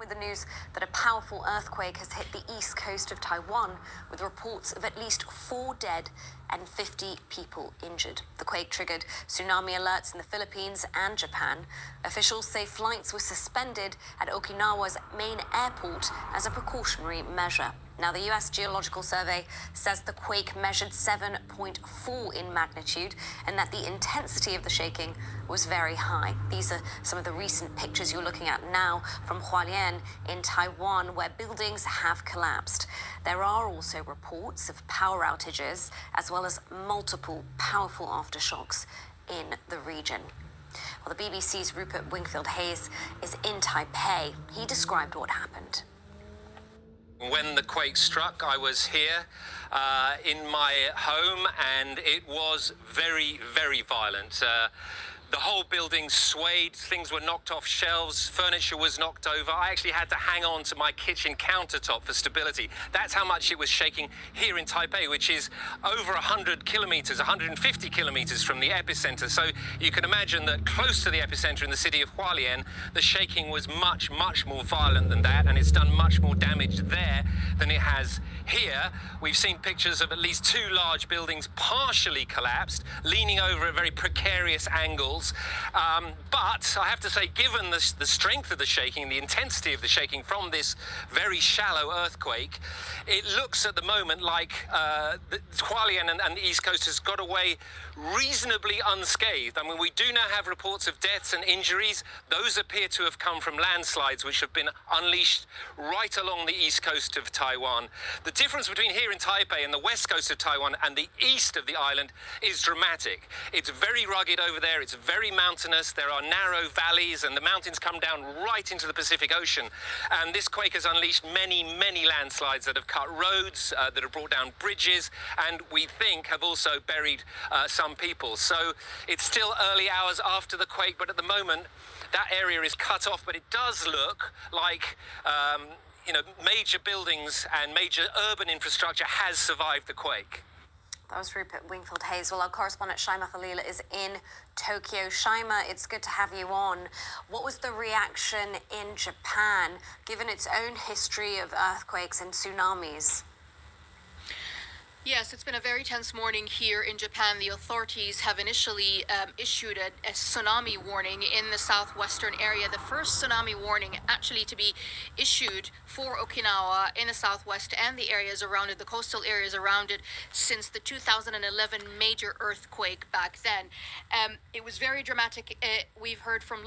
with the news that a powerful earthquake has hit the east coast of Taiwan, with reports of at least 4 dead and 50 people injured. The quake triggered tsunami alerts in the Philippines and Japan. Officials say flights were suspended at Okinawa's main airport as a precautionary measure. Now, the U.S. Geological Survey says the quake measured 7.4 in magnitude and that the intensity of the shaking was very high. These are some of the recent pictures you're looking at now from Hualien in Taiwan, where buildings have collapsed. There are also reports of power outages as well as multiple powerful aftershocks in the region. Well, the BBC's Rupert Wingfield-Hayes is in Taipei. He described what happened. When the quake struck, I was here in my home, and it was very, very violent. The whole building swayed, things were knocked off shelves, furniture was knocked over. I actually had to hang on to my kitchen countertop for stability. That's how much it was shaking here in Taipei, which is over 100 kilometers, 150 kilometers from the epicenter. So you can imagine that close to the epicenter in the city of Hualien, the shaking was much, much more violent than that, and it's done much more damage there than it has here. We've seen pictures of at least 2 large buildings partially collapsed, leaning over at very precarious angles. But I have to say, given the strength of the shaking, the intensity of the shaking from this very shallow earthquake, it looks at the moment like Hualien and the East Coast has got away reasonably unscathed. I mean, we do now have reports of deaths and injuries. Those appear to have come from landslides which have been unleashed right along the east coast of Taiwan. The difference between here in Taipei and the west coast of Taiwan and the east of the island is dramatic. It's very rugged over there. It's very mountainous. There are narrow valleys, and the mountains come down right into the Pacific Ocean. And this quake has unleashed many, many landslides that have cut roads, that have brought down bridges, and we think have also buried some people. So it's still early hours after the quake, but at the moment that area is cut off. But it does look like major buildings and major urban infrastructure has survived the quake. That was Rupert Wingfield-Hayes. Well, our correspondent Shaima Khalil is in Tokyo. Shaima, it's good to have you on. What was the reaction in Japan, given its own history of earthquakes and tsunamis? Yes, it's been a very tense morning here in Japan. The authorities have initially issued a tsunami warning in the southwestern area. The first tsunami warning actually to be issued for Okinawa in the southwest and the areas around it, the coastal areas around it, since the 2011 major earthquake back then. It was very dramatic. We've heard from